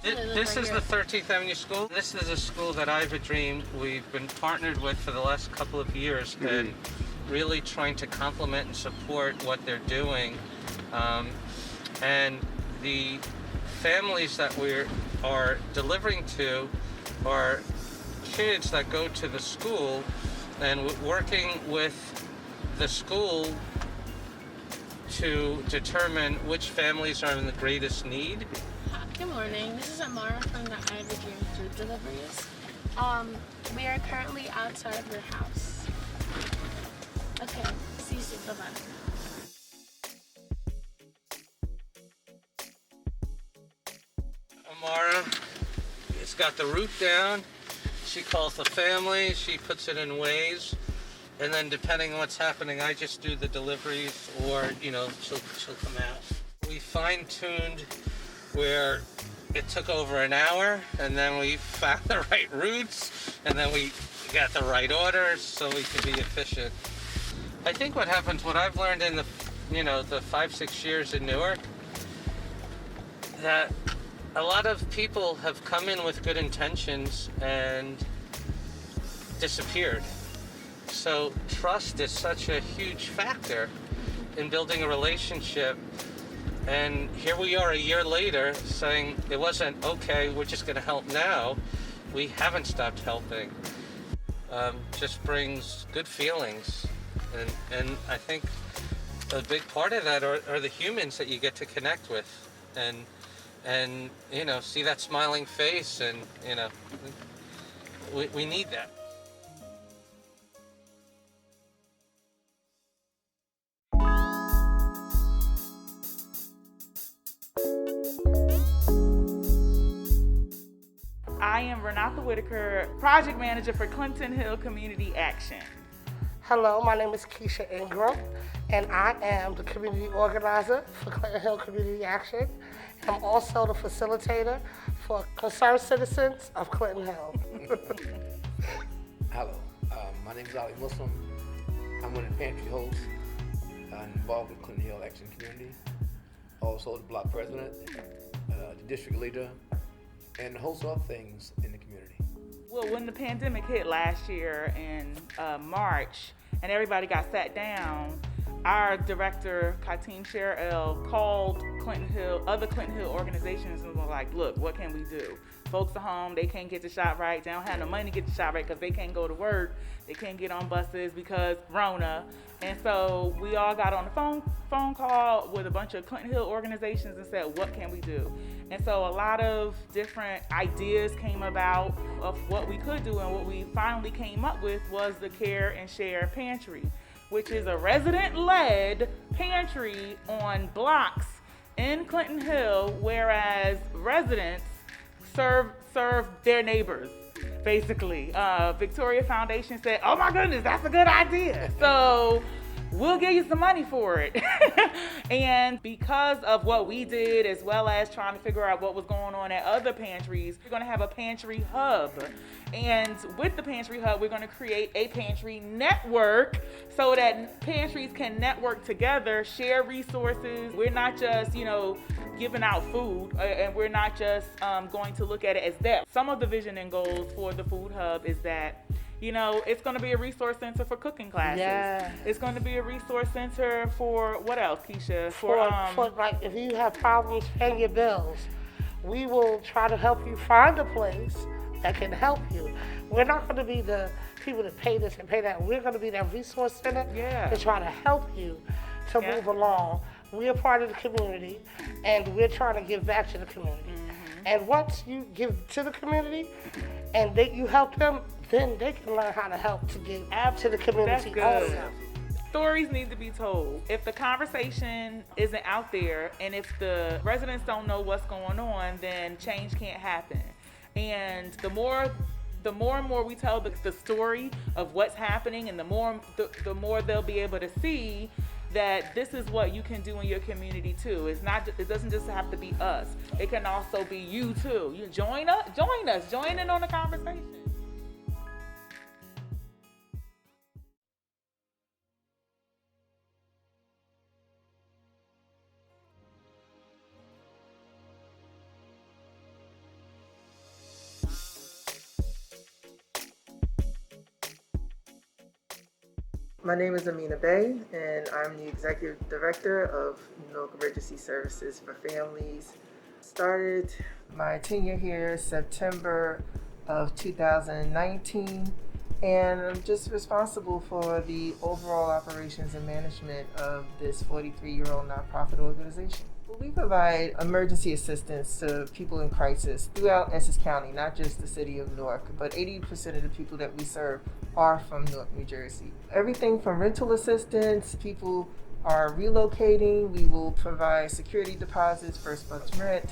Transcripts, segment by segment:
This is the 13th Avenue School. This is a school that I've a Dream we've been partnered with for the last couple of years and really trying to complement and support what they're doing. And the families that we are delivering to are kids that go to the school, and working with the school to determine which families are in the greatest need. Good morning. This is Amara from the I Have a Dream Food Deliveries. We are currently outside of your house. Okay, see you soon. Bye-bye. Amara has got the route down. She calls the family. She puts it in ways. And then depending on what's happening, I just do the deliveries, or, she'll come out. We fine-tuned where it took over an hour, and then we found the right routes, and then we got the right orders so we could be efficient. I think what happens, what I've learned in the 5-6 years in Newark, that a lot of people have come in with good intentions and disappeared. So trust is such a huge factor in building a relationship. And here we are a year later saying it wasn't okay, we're just going to help now. We haven't stopped helping. Just brings good feelings. And I think a big part of that are the humans that you get to connect with. And see that smiling face, and we need that. I am Renata Whitaker, Project Manager for Clinton Hill Community Action. Hello, my name is Keisha Ingram, and I am the community organizer for Clinton Hill Community Action. I'm also the facilitator for Concerned Citizens of Clinton Hill. Hello, my name is Ali Muslim. I'm one of the pantry hosts involved with Clinton Hill Action Community. Also the block president, the district leader, and a host of things in the community. Well, when the pandemic hit last year in March and everybody got sat down, our director, Katim Sherrill, called other Clinton Hill organizations and was like, look, what can we do? Folks are home, they can't get the shot right, they don't have no money to get the shot right because they can't go to work, they can't get on buses because Rona. And so we all got on the phone call with a bunch of Clinton Hill organizations and said, what can we do? And so a lot of different ideas came about of what we could do, and what we finally came up with was the Care and Share Pantry, which is a resident-led pantry on blocks in Clinton Hill, whereas residents serve their neighbors, basically. Victoria Foundation said, oh my goodness, that's a good idea. So we'll give you some money for it. And because of what we did, as well as trying to figure out what was going on at other pantries, we're gonna have a pantry hub. And with the pantry hub, we're gonna create a pantry network so that pantries can network together, share resources. We're not just, giving out food, and we're not just going to look at it as that. Some of the vision and goals for the food hub is that it's going to be a resource center for cooking classes. Yeah. It's going to be a resource center for what else, Keisha? For like, if you have problems paying your bills, we will try to help you find a place that can help you. We're not going to be the people that pay this and pay that. We're going to be that resource center to try to help you to move along. We're part of the community, and we're trying to give back to the community. Mm-hmm. And once you give to the community and you help them, then they can learn how to help to give to the community also. Stories need to be told. If the conversation isn't out there, and if the residents don't know what's going on, then change can't happen. And the more and more we tell the story of what's happening, and the more they'll be able to see that this is what you can do in your community too. It doesn't just have to be us. It can also be you too. You join in on the conversation. My name is Amina Bey, and I'm the Executive Director of Newark Emergency Services for Families. Started my tenure here September of 2019, and I'm just responsible for the overall operations and management of this 43-year-old nonprofit organization. We provide emergency assistance to people in crisis throughout Essex County, not just the city of Newark, but 80% of the people that we serve are from Newark, New Jersey. Everything from rental assistance, people are relocating, we will provide security deposits, first month's rent.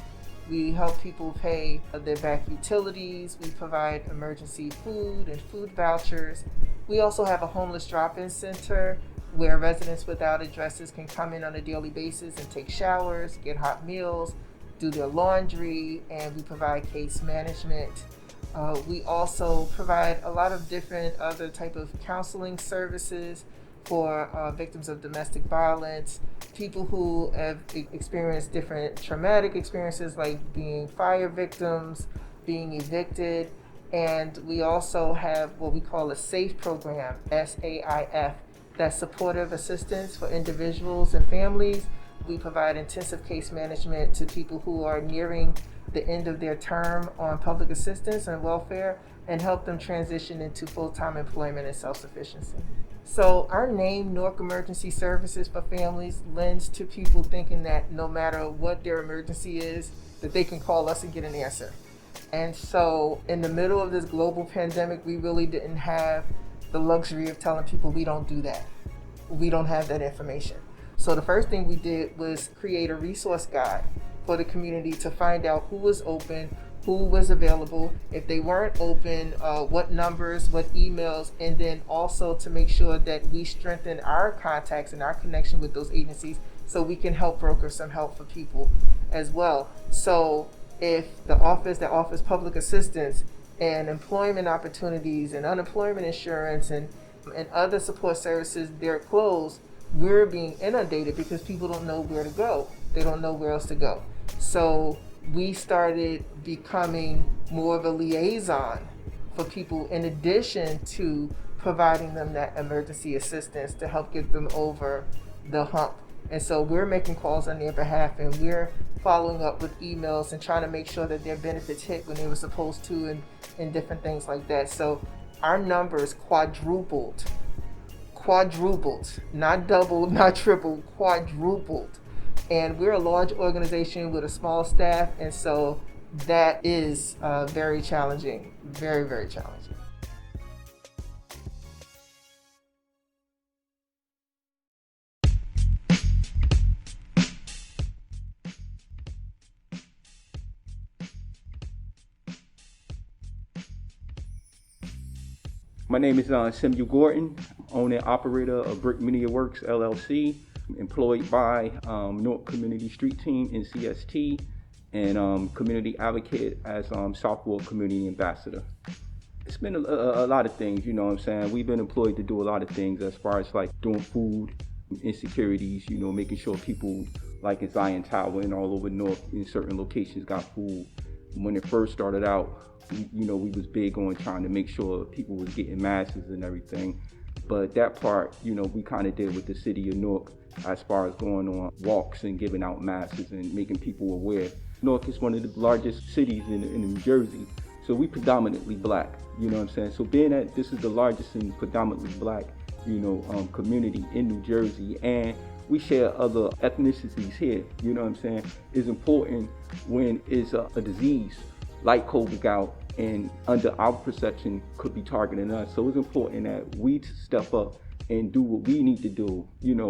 We help people pay their back utilities. We provide emergency food and food vouchers. We also have a homeless drop-in center where residents without addresses can come in on a daily basis and take showers, get hot meals, do their laundry, and we provide case management. We also provide a lot of different other type of counseling services for victims of domestic violence, people who have experienced different traumatic experiences like being fire victims, being evicted, and we also have what we call a SAFE program, SAIF, that's supportive assistance for individuals and families. We provide intensive case management to people who are nearing the end of their term on public assistance and welfare and help them transition into full-time employment and self-sufficiency. So our name, Newark Emergency Services for Families, lends to people thinking that no matter what their emergency is, that they can call us and get an answer. And so in the middle of this global pandemic, we really didn't have the luxury of telling people we don't do that. We don't have that information. So the first thing we did was create a resource guide for the community to find out who was open, who was available, if they weren't open, what numbers, what emails, and then also to make sure that we strengthen our contacts and our connection with those agencies so we can help broker some help for people as well. So if the office that offers public assistance and employment opportunities and unemployment insurance and other support services, they're closed, we're being inundated because people don't know where to go. They don't know where else to go. So we started becoming more of a liaison for people in addition to providing them that emergency assistance to help get them over the hump. And so we're making calls on their behalf, and we're following up with emails and trying to make sure that their benefits hit when they were supposed to and different things like that. So our numbers quadrupled, not doubled, not tripled, quadrupled. And we're a large organization with a small staff, and so that is very challenging, very, very challenging. My name is Samuel Gordon, owner and operator of Brick Media Works, LLC, employed by Newark Community Street Team in CST, and community advocate as Southward Community Ambassador. It's been a lot of things, you know what I'm saying? We've been employed to do a lot of things as far as like doing food insecurities, you know, making sure people like in Zion Tower and all over North in certain locations got food. When it first started out, we was big on trying to make sure people was getting masks and everything. But that part, we kind of did with the city of Newark as far as going on walks and giving out masks and making people aware. Newark is one of the largest cities in New Jersey, so we predominantly black, you know what I'm saying? So being that this is the largest and predominantly black, community in New Jersey, and we share other ethnicities here, you know what I'm saying? It's important when it's a disease like COVID gout and under our perception could be targeting us. So it's important that we step up and do what we need to do,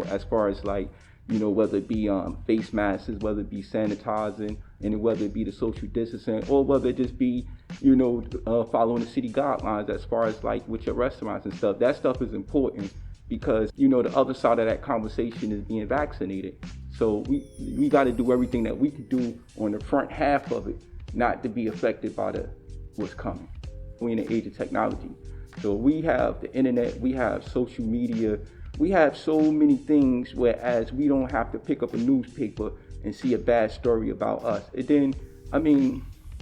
as far as like, whether it be face masks, whether it be sanitizing, and whether it be the social distancing, or whether it just be, following the city guidelines as far as like with your restaurants and stuff. That stuff is important because, the other side of that conversation is being vaccinated. So we got to do everything that we can do on the front half of it, not to be affected by what's coming. We're in the age of technology. So we have the internet, we have social media, we have so many things, whereas we don't have to pick up a newspaper and see a bad story about us. And then,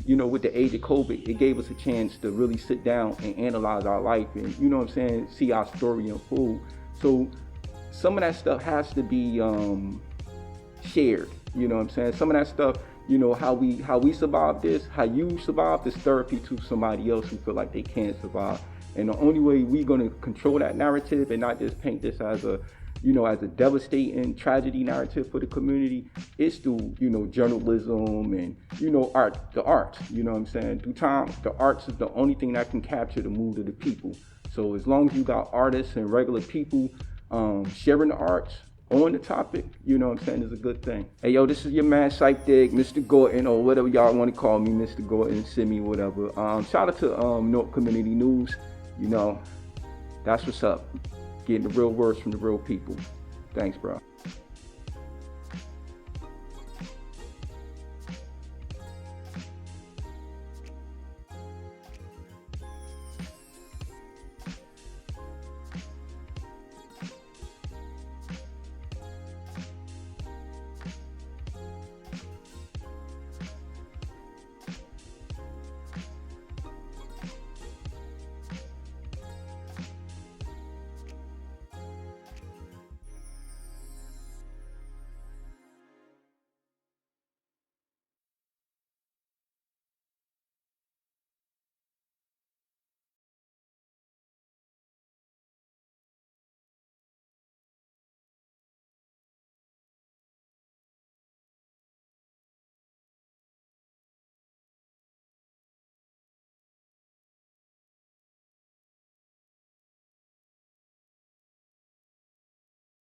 with the age of COVID, it gave us a chance to really sit down and analyze our life and, see our story unfold. So some of that stuff has to be shared. You know what I'm saying? Some of that stuff, you know, how we survive this, how you survive this therapy to somebody else who feel like they can't survive. And the only way we're gonna control that narrative and not just paint this as a, you know, as a devastating tragedy narrative for the community, is through, you know, journalism and, you know, the arts, you know what I'm saying? Through time, the arts is the only thing that can capture the mood of the people. So as long as you got artists and regular people sharing the arts on the topic, you know what I'm saying, is a good thing. Hey, yo, this is your man, Psych Dig, Mr. Gordon, or whatever y'all want to call me, Mr. Gordon, Simi, whatever. Shout out to Newark Community News. You know, that's what's up. Getting the real words from the real people. Thanks, bro.